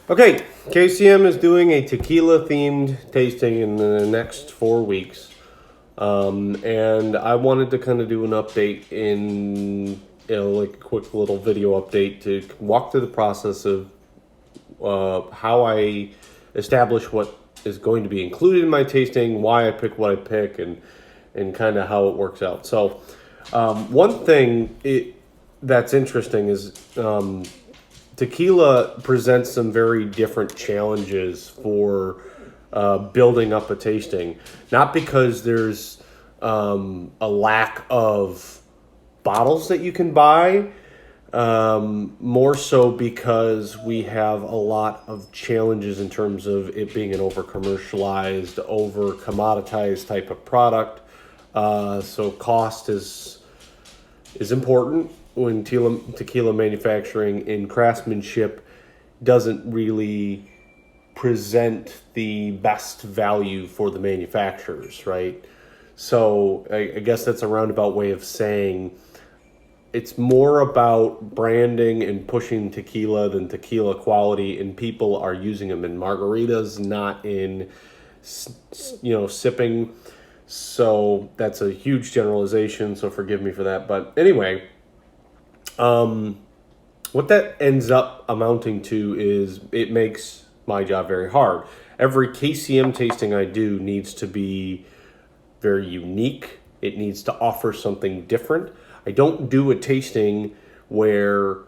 Okay, KCM is doing a tequila themed tasting in the next 4 weeks. And I wanted to kind of do an update like a quick little video update to walk through the process of how I establish what is going to be included in my tasting, why I pick what I pick, and kind of how it works out. So, one thing that's interesting is tequila presents some very different challenges for building up a tasting. Not because there's a lack of bottles that you can buy, more so because we have a lot of challenges in terms of it being an over commercialized, over commoditized type of product. So cost is important when tequila manufacturing and craftsmanship doesn't really present the best value for the manufacturers, right? So I guess that's a roundabout way of saying it's more about branding and pushing tequila than tequila quality, and people are using them in margaritas, not in sipping. So that's a huge generalization, so forgive me for that. But anyway, what that ends up amounting to is it makes my job very hard. Every KCM tasting I do needs to be very unique. It needs to offer something different. I don't do a tasting where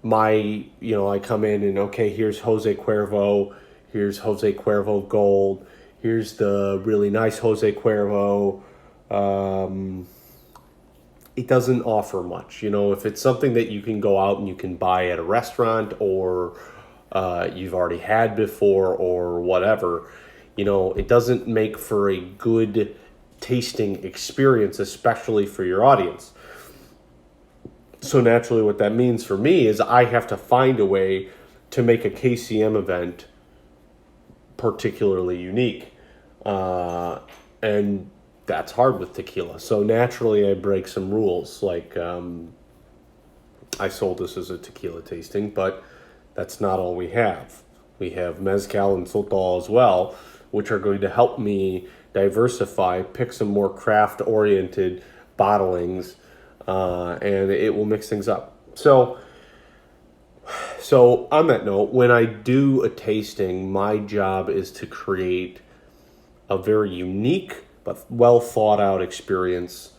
I come in and, okay, here's Jose Cuervo, here's Jose Cuervo Gold, here's the really nice Jose Cuervo. It doesn't offer much. If it's something that you can go out and you can buy at a restaurant, or you've already had before, or whatever, it doesn't make for a good tasting experience, especially for your audience. So naturally, what that means for me is I have to find a way to make a KCM event particularly unique. And that's hard with tequila. So naturally, I break some rules. Like, I sold this as a tequila tasting, but that's not all we have. We have mezcal and sotol as well, which are going to help me diversify, pick some more craft-oriented bottlings, and it will mix things up. So on that note, when I do a tasting, my job is to create a very unique but well thought out experience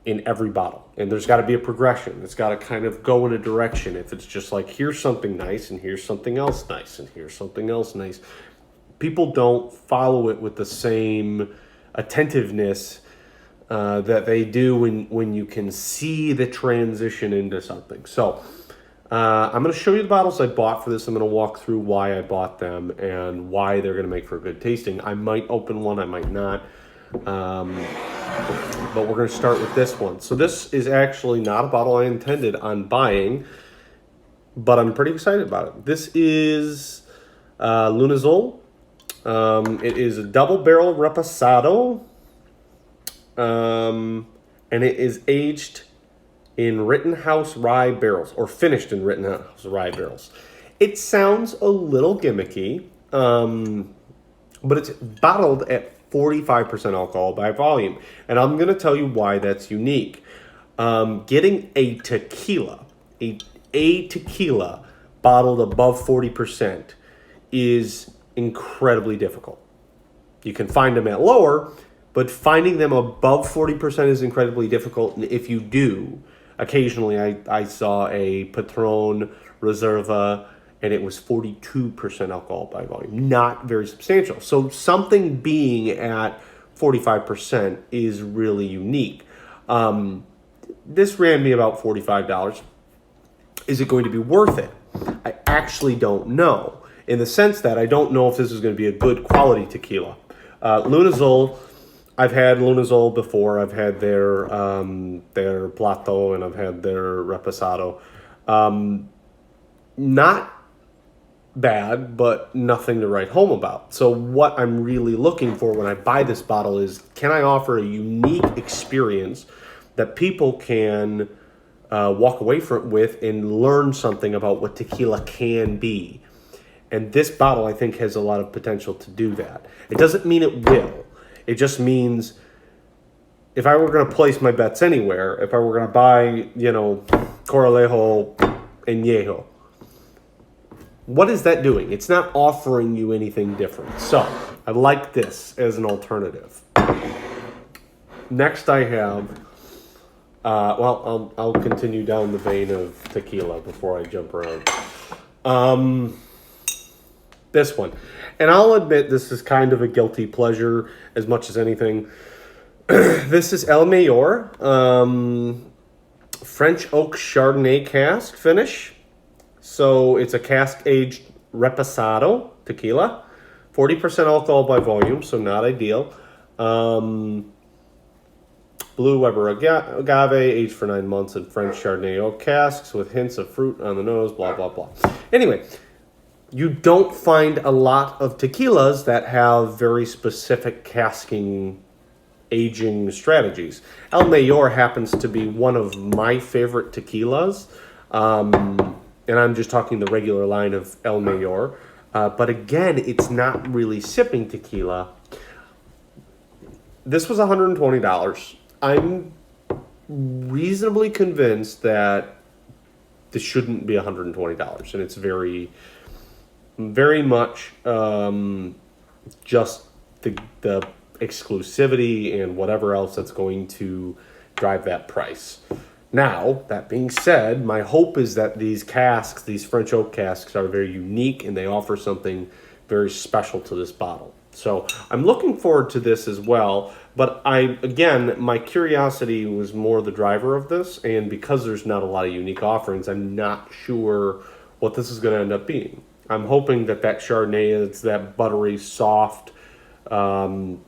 in every bottle. And there's got to be a progression. It's got to kind of go in a direction. If it's just like, here's something nice, and here's something else nice, and here's something else nice, people don't follow it with the same attentiveness that they do when you can see the transition into something. So I'm going to show you the bottles I bought for this. I'm going to walk through why I bought them and why they're going to make for a good tasting. I might open one, I might not. But we're going to start with this one. So this is actually not a bottle I intended on buying, but I'm pretty excited about it. This is Lunazol. It is a double barrel reposado. And it is aged in Rittenhouse rye barrels, or finished in Rittenhouse rye barrels. It sounds a little gimmicky, but it's bottled at 45% alcohol by volume. And I'm going to tell you why that's unique. Getting a tequila bottled above 40% is incredibly difficult. You can find them at lower, but finding them above 40% is incredibly difficult. And if you do, occasionally I saw a Patron Reserva, and it was 42% alcohol by volume. Not very substantial. So something being at 45% is really unique. This ran me about $45. Is it going to be worth it? I actually don't know, in the sense that I don't know if this is going to be a good quality tequila. Lunazol, I've had Lunazol before. I've had their Plato, and I've had their Reposado. Not bad, but nothing to write home about. So what I'm really looking for when I buy this bottle is, can I offer a unique experience that people can walk away with and learn something about what tequila can be? And this bottle, I think, has a lot of potential to do that. It doesn't mean it will. It just means if I were going to place my bets anywhere, if I were going to buy, Coralejo Añejo, what is that doing? It's not offering you anything different. So I like this as an alternative. Next I have, I'll continue down the vein of tequila before I jump around. This one. And I'll admit this is kind of a guilty pleasure as much as anything. This is El Mayor, French oak Chardonnay cask finish. So it's a cask-aged reposado tequila. 40% alcohol by volume, so not ideal. Blue Weber agave, aged for 9 months in French Chardonnay oak casks with hints of fruit on the nose, blah, blah, blah. Anyway, you don't find a lot of tequilas that have very specific casking aging strategies. El Mayor happens to be one of my favorite tequilas. And I'm just talking the regular line of El Mayor. But again, it's not really sipping tequila. This was $120. I'm reasonably convinced that this shouldn't be $120. And it's very, very much just the exclusivity and whatever else that's going to drive that price. Now, that being said, my hope is that these casks, these French oak casks, are very unique and they offer something very special to this bottle. So I'm looking forward to this as well. But my curiosity was more the driver of this. And because there's not a lot of unique offerings, I'm not sure what this is going to end up being. I'm hoping that Chardonnay is that buttery, soft, maybe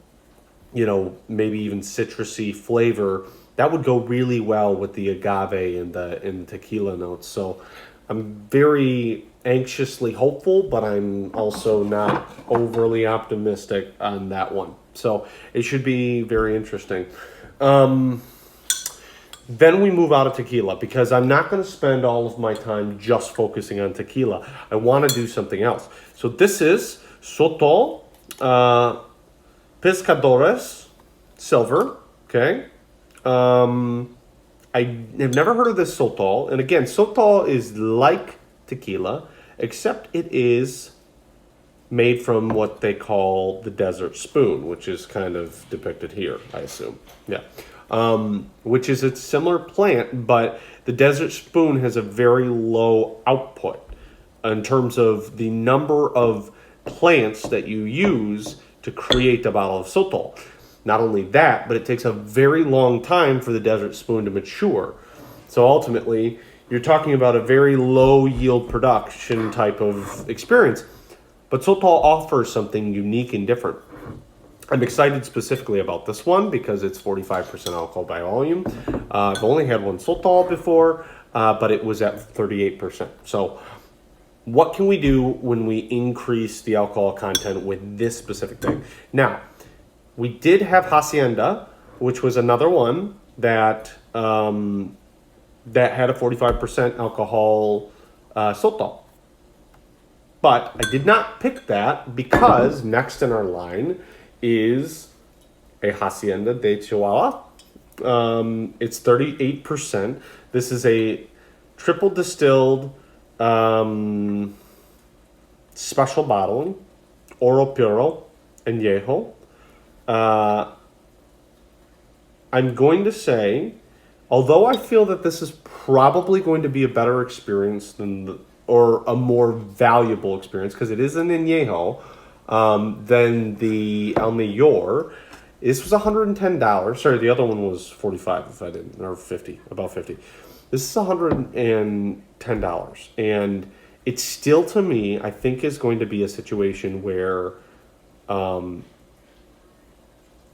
even citrusy flavor that would go really well with the agave and the tequila notes. So I'm very anxiously hopeful, but I'm also not overly optimistic on that one. So it should be very interesting. Then we move out of tequila because I'm not going to spend all of my time just focusing on tequila. I want to do something else. So this is Sotol Pescadores Silver. Okay. I have never heard of this Sotol. And again, Sotol is like tequila, except it is made from what they call the desert spoon, which is kind of depicted here, I assume. Yeah. Which is a similar plant, but the desert spoon has a very low output in terms of the number of plants that you use to create a bottle of Sotol. Not only that, but it takes a very long time for the desert spoon to mature. So ultimately, you're talking about a very low yield production type of experience. But Sotol offers something unique and different. I'm excited specifically about this one because it's 45% alcohol by volume. I've only had one Sotol before, but it was at 38%. So what can we do when we increase the alcohol content with this specific thing? Now, we did have Hacienda, which was another one that had a 45% alcohol Sotol. But I did not pick that because next in our line is a Hacienda de Chihuahua. It's 38%. This is a triple distilled special bottling, Oro Puro Añejo. I'm going to say, although I feel that this is probably going to be a better experience or a more valuable experience, because it is an Añejo, than the El Mayor. This was $110. Sorry, the other one was $45 if I didn't, or 50, about 50. This is $110. And it still, to me, I think is going to be a situation where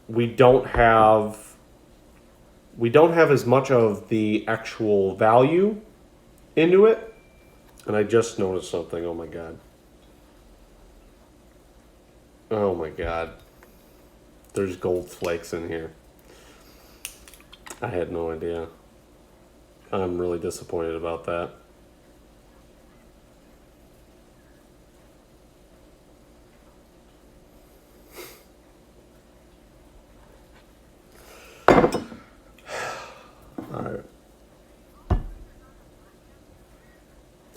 we don't have as much of the actual value into it. And I just noticed something. Oh my god. Oh my god. There's gold flakes in here. I had no idea. I'm really disappointed about that.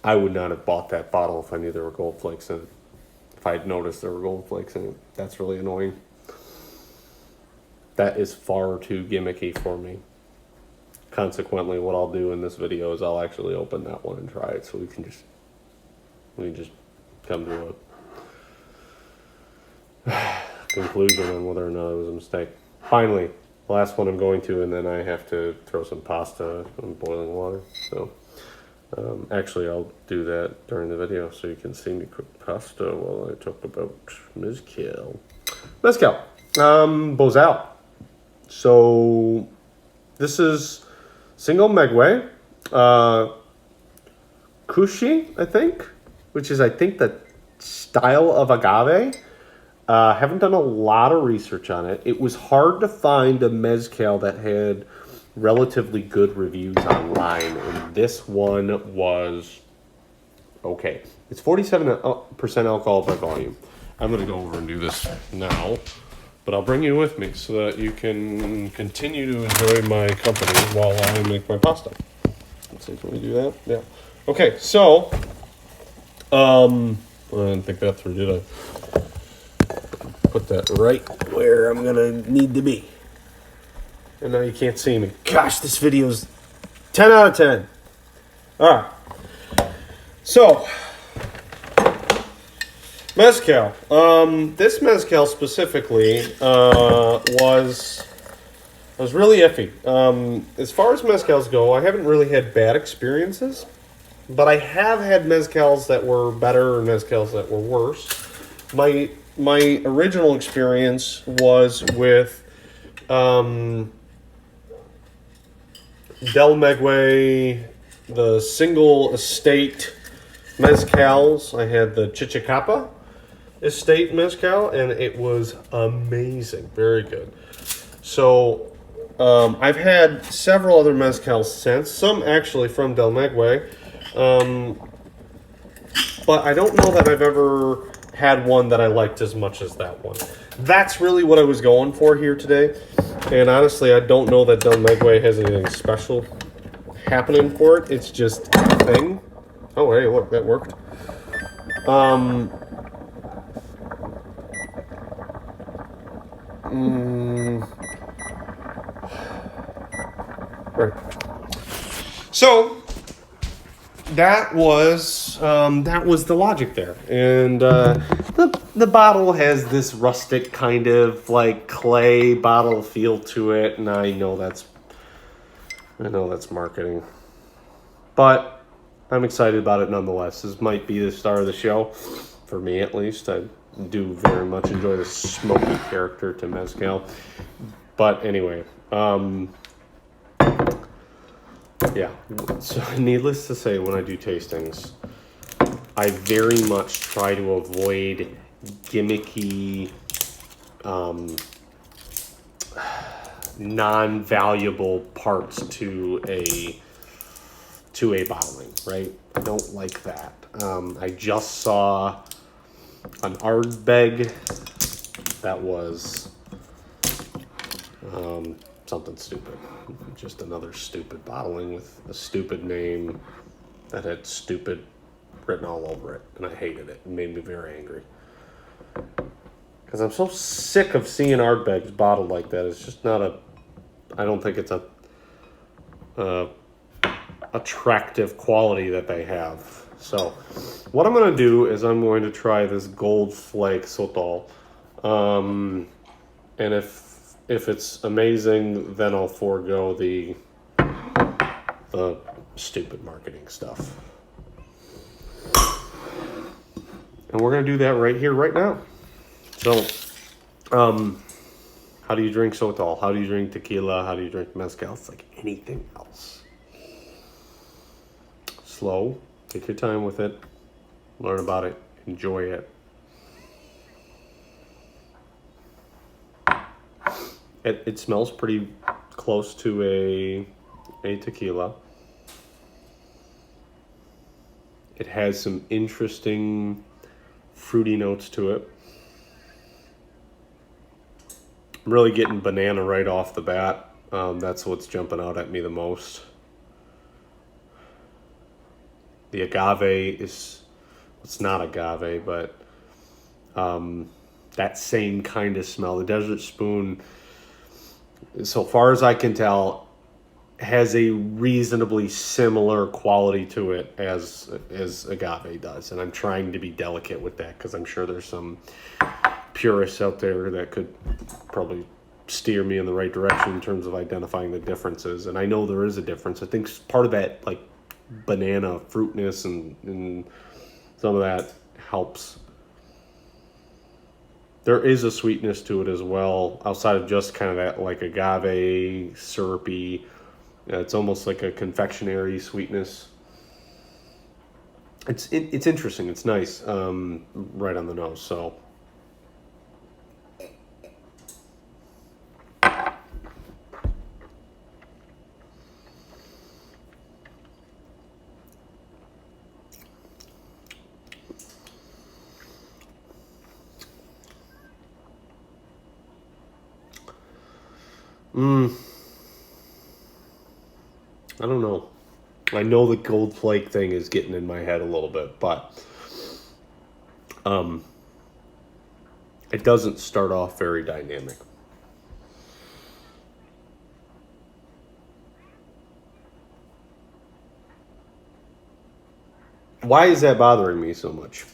I would not have bought that bottle if I knew there were gold flakes in it. If I had noticed there were gold flakes in it. That's really annoying. That is far too gimmicky for me. Consequently, what I'll do in this video is I'll actually open that one and try it, so we can just come to a conclusion on whether or not it was a mistake. Finally, the last one I'm going to, and then I have to throw some pasta in boiling water. So, actually, I'll do that during the video so you can see me cook pasta while I talk about mezcal. Mezcal, Bozal. So, this is single Megway, Kushi, I think, which is, I think, the style of agave. Haven't done a lot of research on it. It was hard to find a mezcal that had relatively good reviews online, and this one was okay. It's 47% alcohol by volume. I'm going to go over and do this now, but I'll bring you with me so that you can continue to enjoy my company while I make my pasta. Let's see, can we do that? Yeah. Okay, so, I didn't think that through, did I? Put that right where I'm going to need to be. And now you can't see me. Gosh, this video's 10 out of 10. All right. So, mezcal. This mezcal specifically was really iffy. As far as mezcals go, I haven't really had bad experiences, but I have had mezcals that were better and mezcals that were worse. My original experience was with Del Megway, the single estate mezcals. I had the Chichicapa estate mezcal, and it was amazing. Very good. So, I've had several other mezcals since, some actually from Del Megway, but I don't know that I've ever had one that I liked as much as that one. That's really what I was going for here today. And honestly, I don't know that Del Megway has anything special happening for it. It's just a thing. Oh, hey, look, that worked. Right. So that was the logic there, and the bottle has this rustic kind of like clay bottle feel to it, and I know that's marketing, but I'm excited about it nonetheless. This might be the star of the show, for me at least. I do very much enjoy the smoky character to mezcal, but anyway, yeah, so needless to say, when I do tastings, I very much try to avoid gimmicky, non-valuable parts to a bottling, right? I don't like that. I just saw an Ardbeg that was something stupid. Just another stupid bottling with a stupid name that had stupid written all over it. And I hated it. It made me very angry. Because I'm so sick of seeing Ardbegs bottled like that. It's just not I don't think it's a attractive quality that they have. So what I'm going to do is I'm going to try this Gold Flake Sotol. And if it's amazing, then I'll forego the stupid marketing stuff. And we're going to do that right here, right now. So, how do you drink Sotol? How do you drink tequila? How do you drink mezcal? It's like anything else. Slow. Take your time with it. Learn about it. Enjoy it. It smells pretty close to a tequila. It has some interesting fruity notes to it. I'm really getting banana right off the bat. That's what's jumping out at me the most. The agave is, it's not agave, but that same kind of smell. The Desert Spoon, so far as I can tell, has a reasonably similar quality to it as agave does. And I'm trying to be delicate with that because I'm sure there's some purists out there that could probably steer me in the right direction in terms of identifying the differences. And I know there is a difference. I think part of that, like, banana fruitness and some of that helps. There is a sweetness to it as well, outside of just kind of that, like, agave, syrupy. It's almost like a confectionery sweetness. It's interesting. It's nice, right on the nose. So, I don't know. I know the gold flake thing is getting in my head a little bit, but it doesn't start off very dynamic. Why is that bothering me so much?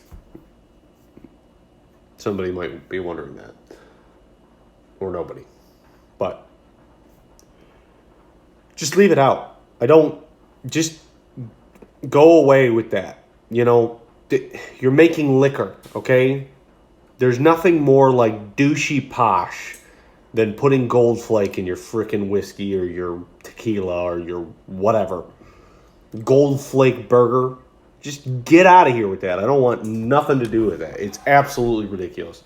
Somebody might be wondering that. Or nobody. But just leave it out. Just go away with that. You know, you're making liquor, okay? There's nothing more like douchey posh than putting gold flake in your frickin' whiskey or your tequila or your whatever. Gold flake burger. Just get out of here with that. I don't want nothing to do with that. It's absolutely ridiculous.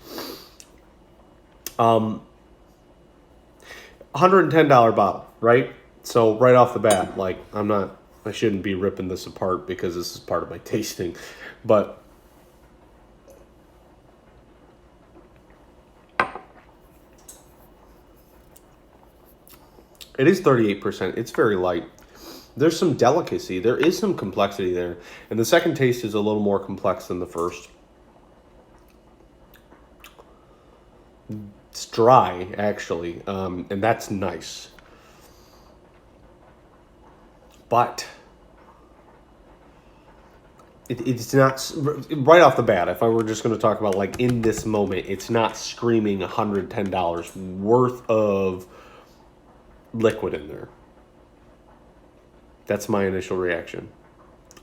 $110 bottle, right? So right off the bat, like, I shouldn't be ripping this apart because this is part of my tasting, but it is 38%. It's very light. There's some delicacy. There is some complexity there. And the second taste is a little more complex than the first. It's dry, actually, and that's nice. But it's not, right off the bat, if I were just going to talk about, like, in this moment, it's not screaming $110 worth of liquid in there. That's my initial reaction.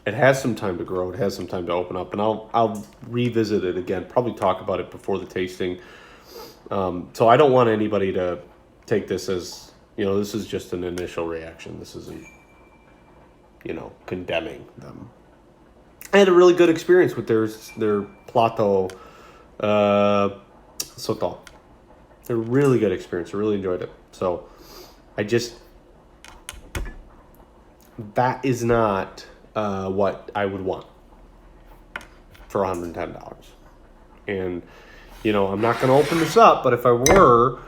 It has some time to grow. It has some time to open up, and I'll revisit it again. Probably talk about it before the tasting. So I don't want anybody to take this as, this is just an initial reaction. This isn't, condemning them. I had a really good experience with their plato soto. A really good experience. I really enjoyed it. So that is not what I would want for $110. And, I'm not going to open this up, but if I were,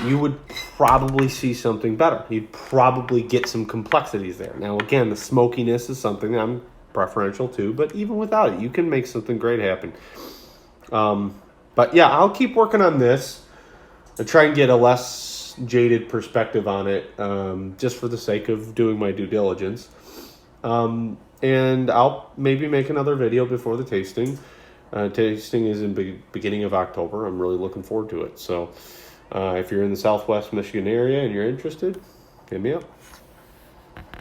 you would probably see something better. You'd probably get some complexities there. Now, again, the smokiness is something I'm preferential to, but even without it, you can make something great happen. But yeah, I'll keep working on this and try and get a less jaded perspective on it, just for the sake of doing my due diligence. And I'll maybe make another video before the tasting. Tasting is in beginning of October. I'm really looking forward to it. So if you're in the Southwest Michigan area and you're interested, hit me up.